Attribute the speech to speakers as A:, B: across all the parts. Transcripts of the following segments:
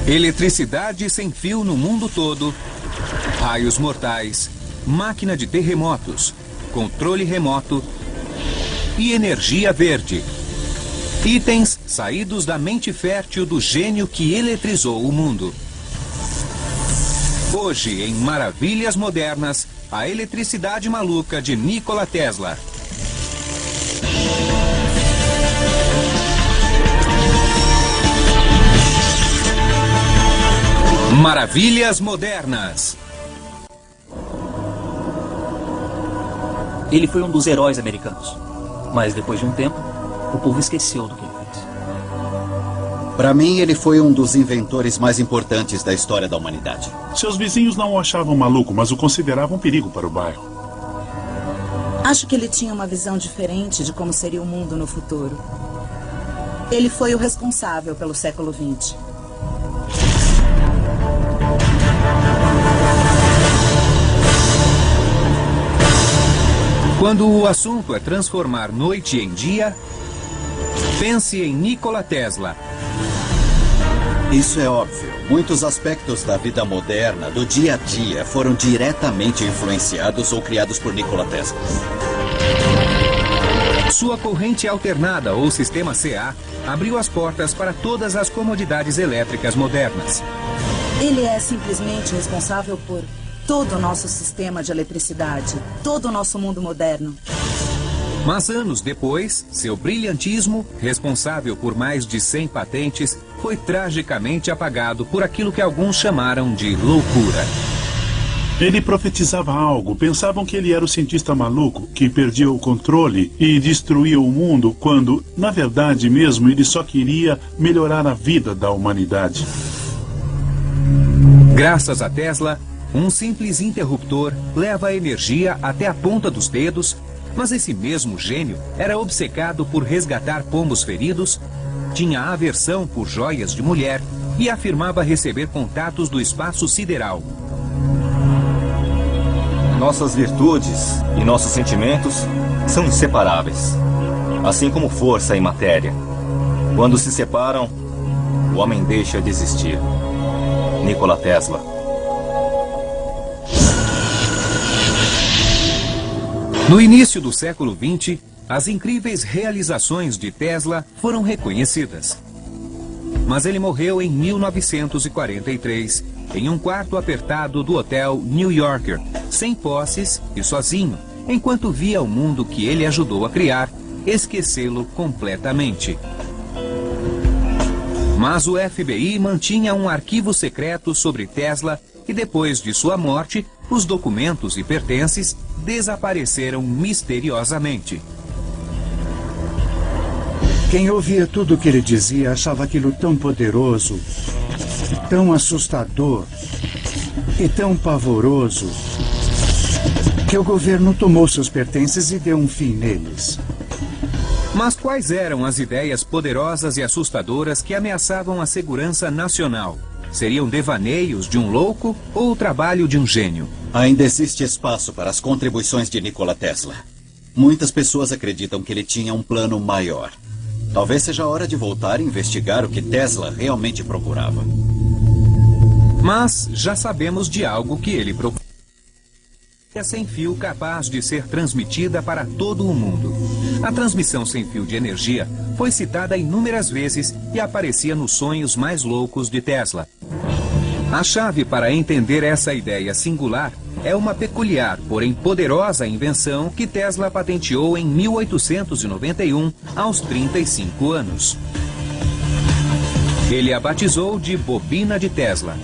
A: Eletricidade sem fio no mundo todo, raios mortais, máquina de terremotos, controle remoto e energia verde. Itens saídos da mente fértil do gênio que eletrizou o mundo. Hoje, em Maravilhas Modernas, a eletricidade maluca de Nikola Tesla. Maravilhas Modernas.
B: Ele foi um dos heróis americanos. Mas depois de um tempo, o povo esqueceu do que ele fez.
C: Para mim, ele foi um dos inventores mais importantes da história da humanidade.
D: Seus vizinhos não o achavam maluco, mas o consideravam um perigo para o bairro.
E: Acho que ele tinha uma visão diferente de como seria o mundo no futuro. Ele foi o responsável pelo século XX.
A: Quando o assunto é transformar noite em dia, pense em Nikola Tesla.
C: Isso é óbvio. Muitos aspectos da vida moderna, do dia a dia, foram diretamente influenciados ou criados por Nikola Tesla.
A: Sua corrente alternada ou sistema CA abriu as portas para todas as comodidades elétricas modernas.
E: Ele é simplesmente responsável por todo o nosso sistema de eletricidade, todo o nosso mundo moderno.
A: Mas anos depois, seu brilhantismo, responsável por mais de 100 patentes, foi tragicamente apagado por aquilo que alguns chamaram de loucura.
D: Ele profetizava algo, pensavam que ele era o cientista maluco, que perdia o controle e destruía o mundo, quando, na verdade mesmo, ele só queria melhorar a vida da humanidade.
A: Graças a Tesla, um simples interruptor leva a energia até a ponta dos dedos, mas esse mesmo gênio era obcecado por resgatar pombos feridos, tinha aversão por joias de mulher e afirmava receber contatos do espaço sideral.
F: Nossas virtudes e nossos sentimentos são inseparáveis, assim como força e matéria. Quando se separam, o homem deixa de existir. Nikola Tesla.
A: No início do século XX, as incríveis realizações de Tesla foram reconhecidas. Mas ele morreu em 1943, em um quarto apertado do hotel New Yorker, sem posses e sozinho, enquanto via o mundo que ele ajudou a criar esquecê-lo completamente. Mas o FBI mantinha um arquivo secreto sobre Tesla e depois de sua morte, os documentos e pertences desapareceram misteriosamente.
G: Quem ouvia tudo o que ele dizia achava aquilo tão poderoso, tão assustador e tão pavoroso que o governo tomou seus pertences e deu um fim neles.
A: Mas quais eram as ideias poderosas e assustadoras que ameaçavam a segurança nacional? Seriam devaneios de um louco ou o trabalho de um gênio?
C: Ainda existe espaço para as contribuições de Nikola Tesla. Muitas pessoas acreditam que ele tinha um plano maior. Talvez seja a hora de voltar e investigar o que Tesla realmente procurava.
A: Mas já sabemos de algo que ele procurava. É sem fio capaz de ser transmitida para todo o mundo. A transmissão sem fio de energia foi citada inúmeras vezes e aparecia nos sonhos mais loucos de Tesla. A chave para entender essa ideia singular é uma peculiar, porém poderosa invenção que Tesla patenteou em 1891, aos 35 anos. Ele a batizou de bobina de Tesla.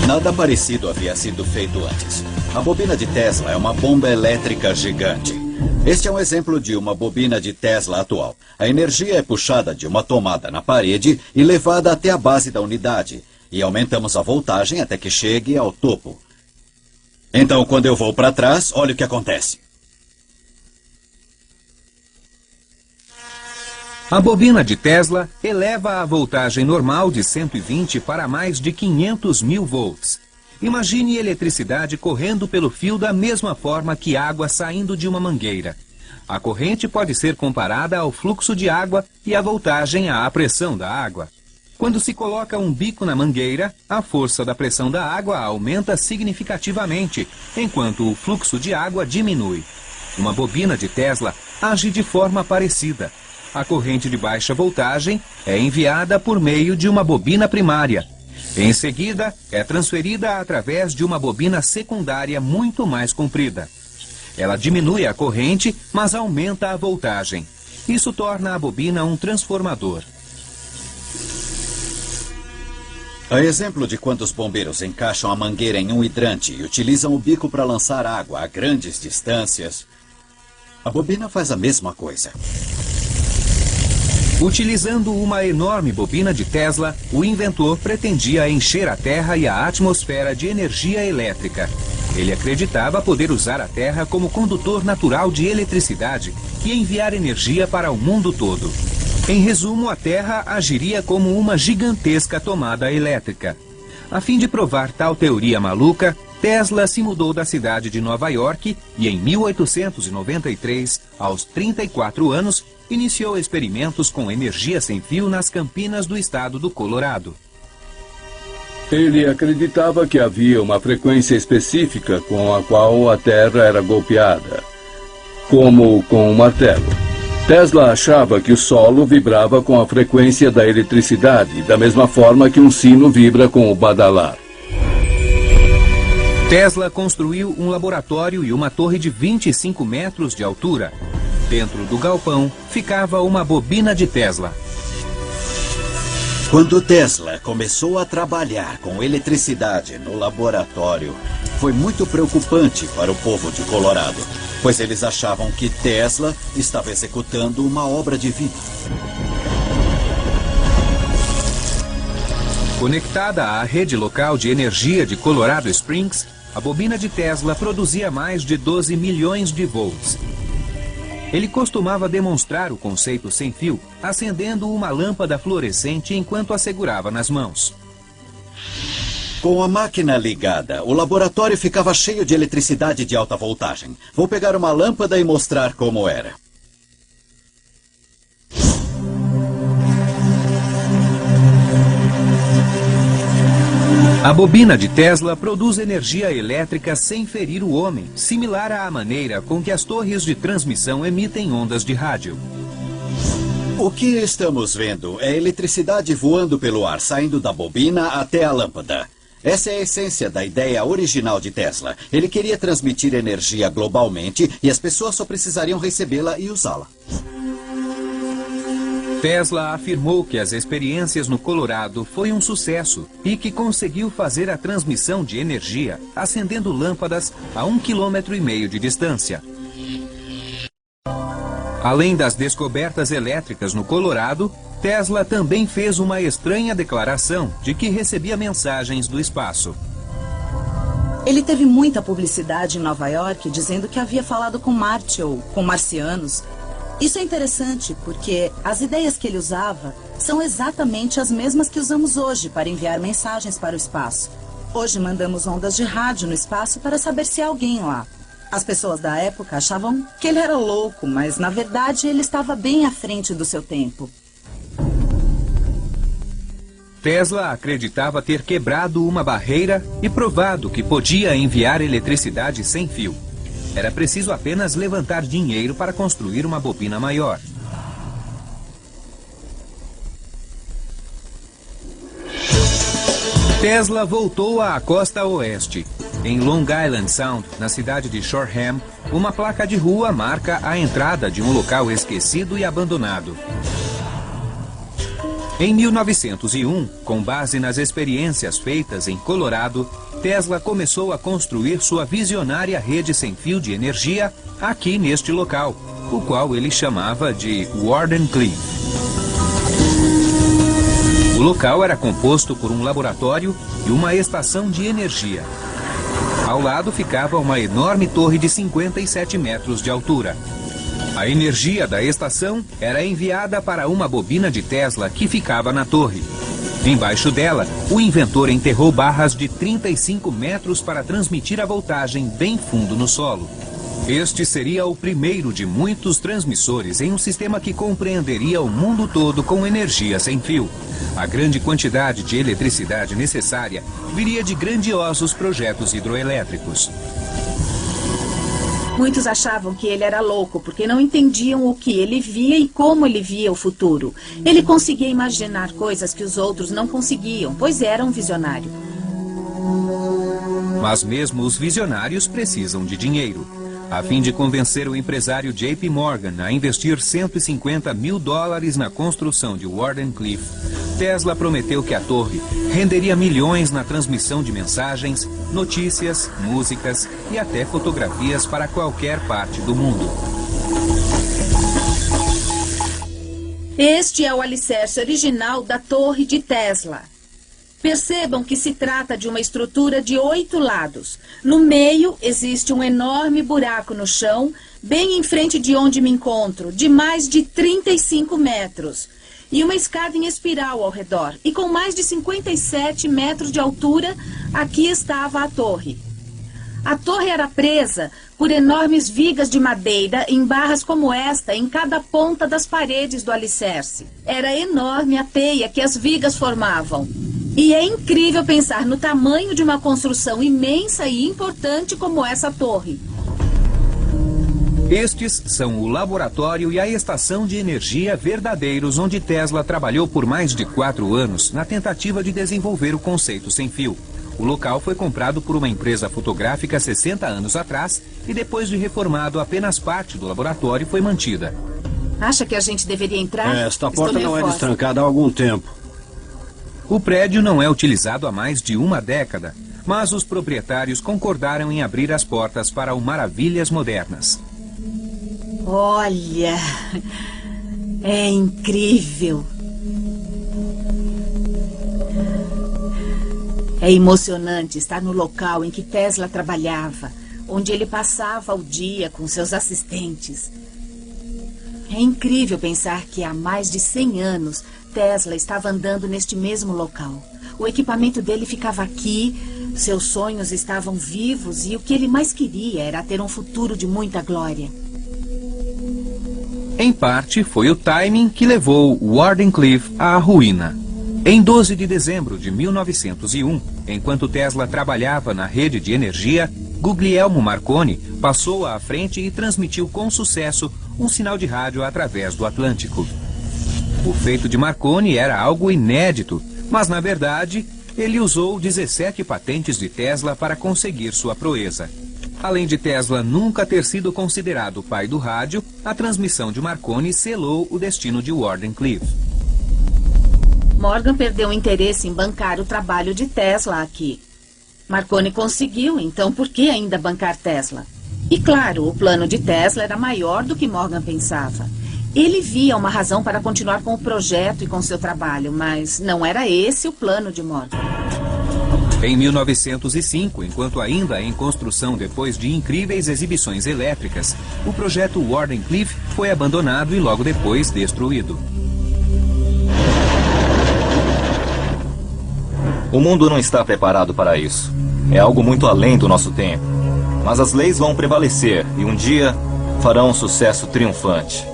C: Nada parecido havia sido feito antes. A bobina de Tesla é uma bomba elétrica gigante. Este é um exemplo de uma bobina de Tesla atual. A energia é puxada de uma tomada na parede e levada até a base da unidade. E aumentamos a voltagem até que chegue ao topo. Então, quando eu vou para trás, olha o que acontece.
A: A bobina de Tesla eleva a voltagem normal de 120 para mais de 500 mil volts. Imagine eletricidade correndo pelo fio da mesma forma que água saindo de uma mangueira. A corrente pode ser comparada ao fluxo de água e a voltagem à pressão da água. Quando se coloca um bico na mangueira, a força da pressão da água aumenta significativamente, enquanto o fluxo de água diminui. Uma bobina de Tesla age de forma parecida. A corrente de baixa voltagem é enviada por meio de uma bobina primária. Em seguida, é transferida através de uma bobina secundária muito mais comprida. Ela diminui a corrente, mas aumenta a voltagem. Isso torna a bobina um transformador.
C: A exemplo de quando os bombeiros encaixam a mangueira em um hidrante e utilizam o bico para lançar água a grandes distâncias, a bobina faz a mesma coisa.
A: Utilizando uma enorme bobina de Tesla, o inventor pretendia encher a Terra e a atmosfera de energia elétrica. Ele acreditava poder usar a Terra como condutor natural de eletricidade e enviar energia para o mundo todo. Em resumo, a Terra agiria como uma gigantesca tomada elétrica. A fim de provar tal teoria maluca, Tesla se mudou da cidade de Nova York e, em 1893, aos 34 anos, iniciou experimentos com energia sem fio nas campinas do estado do Colorado.
H: Ele acreditava que havia uma frequência específica com a qual a Terra era golpeada, como com um martelo. Tesla achava que o solo vibrava com a frequência da eletricidade, da mesma forma que um sino vibra com o badalar.
A: Tesla construiu um laboratório e uma torre de 25 metros de altura. Dentro do galpão ficava uma bobina de Tesla.
C: Quando Tesla começou a trabalhar com eletricidade no laboratório, foi muito preocupante para o povo de Colorado, pois eles achavam que Tesla estava executando uma obra divina.
A: Conectada à rede local de energia de Colorado Springs, a bobina de Tesla produzia mais de 12 milhões de volts. Ele costumava demonstrar o conceito sem fio, acendendo uma lâmpada fluorescente enquanto a segurava nas mãos.
C: Com a máquina ligada, o laboratório ficava cheio de eletricidade de alta voltagem. Vou pegar uma lâmpada e mostrar como era.
A: A bobina de Tesla produz energia elétrica sem ferir o homem, similar à maneira com que as torres de transmissão emitem ondas de rádio.
C: O que estamos vendo é eletricidade voando pelo ar, saindo da bobina até a lâmpada. Essa é a essência da ideia original de Tesla. Ele queria transmitir energia globalmente e as pessoas só precisariam recebê-la e usá-la.
A: Tesla afirmou que as experiências no Colorado foi um sucesso e que conseguiu fazer a transmissão de energia acendendo lâmpadas a 1,5 km de distância. Além das descobertas elétricas no Colorado, Tesla também fez uma estranha declaração de que recebia mensagens do espaço.
E: Ele teve muita publicidade em Nova York dizendo que havia falado com Marte ou com marcianos. Isso é interessante porque as ideias que ele usava são exatamente as mesmas que usamos hoje para enviar mensagens para o espaço. Hoje mandamos ondas de rádio no espaço para saber se há alguém lá. As pessoas da época achavam que ele era louco, mas na verdade ele estava bem à frente do seu tempo.
A: Tesla acreditava ter quebrado uma barreira e provado que podia enviar eletricidade sem fio. Era preciso apenas levantar dinheiro para construir uma bobina maior. Tesla voltou à costa oeste. Em Long Island Sound, na cidade de Shoreham, uma placa de rua marca a entrada de um local esquecido e abandonado. Em 1901, com base nas experiências feitas em Colorado, Tesla começou a construir sua visionária rede sem fio de energia aqui neste local, o qual ele chamava de Wardenclyffe. O local era composto por um laboratório e uma estação de energia. Ao lado ficava uma enorme torre de 57 metros de altura. A energia da estação era enviada para uma bobina de Tesla que ficava na torre. Embaixo dela, o inventor enterrou barras de 35 metros para transmitir a voltagem bem fundo no solo. Este seria o primeiro de muitos transmissores em um sistema que compreenderia o mundo todo com energia sem fio. A grande quantidade de eletricidade necessária viria de grandiosos projetos hidroelétricos.
E: Muitos achavam que ele era louco, porque não entendiam o que ele via e como ele via o futuro. Ele conseguia imaginar coisas que os outros não conseguiam, pois era um visionário.
A: Mas mesmo os visionários precisam de dinheiro. A fim de convencer o empresário JP Morgan a investir $150 mil na construção de Wardenclyffe, Tesla prometeu que a torre renderia milhões na transmissão de mensagens, notícias, músicas e até fotografias para qualquer parte do mundo.
E: Este é o alicerce original da torre de Tesla. Percebam que se trata de uma estrutura de 8 lados. No meio existe um enorme buraco no chão, bem em frente de onde me encontro, de mais de 35 metros. E uma escada em espiral ao redor. E com mais de 57 metros de altura, aqui estava a torre. A torre era presa por enormes vigas de madeira em barras como esta em cada ponta das paredes do alicerce. Era enorme a teia que as vigas formavam. E é incrível pensar no tamanho de uma construção imensa e importante como essa torre.
A: Estes são o laboratório e a estação de energia verdadeiros onde Tesla trabalhou por mais de 4 anos na tentativa de desenvolver o conceito sem fio. O local foi comprado por uma empresa fotográfica 60 anos atrás e depois de reformado, apenas parte do laboratório foi mantida.
E: Acha que a gente deveria entrar?
I: Esta porta não é destrancada há algum tempo.
A: O prédio não é utilizado há mais de uma década, mas os proprietários concordaram em abrir as portas para o Maravilhas Modernas.
E: Olha, é incrível. É emocionante estar no local em que Tesla trabalhava, onde ele passava o dia com seus assistentes. É incrível pensar que há mais de 100 anos Tesla estava andando neste mesmo local. O equipamento dele ficava aqui, seus sonhos estavam vivos e o que ele mais queria era ter um futuro de muita glória.
A: Em parte, foi o timing que levou Wardenclyffe à ruína. Em 12 de dezembro de 1901, enquanto Tesla trabalhava na rede de energia, Guglielmo Marconi passou à frente e transmitiu com sucesso um sinal de rádio através do Atlântico. O feito de Marconi era algo inédito, mas na verdade, ele usou 17 patentes de Tesla para conseguir sua proeza. Além de Tesla nunca ter sido considerado o pai do rádio, a transmissão de Marconi selou o destino de Wardenclyffe.
E: Morgan perdeu o interesse em bancar o trabalho de Tesla aqui. Marconi conseguiu, então por que ainda bancar Tesla? E claro, o plano de Tesla era maior do que Morgan pensava. Ele via uma razão para continuar com o projeto e com seu trabalho, mas não era esse o plano de Morgan.
A: Em 1905, enquanto ainda em construção depois de incríveis exibições elétricas, o projeto Wardenclyffe foi abandonado e logo depois destruído.
F: O mundo não está preparado para isso. É algo muito além do nosso tempo. Mas as leis vão prevalecer e um dia farão um sucesso triunfante.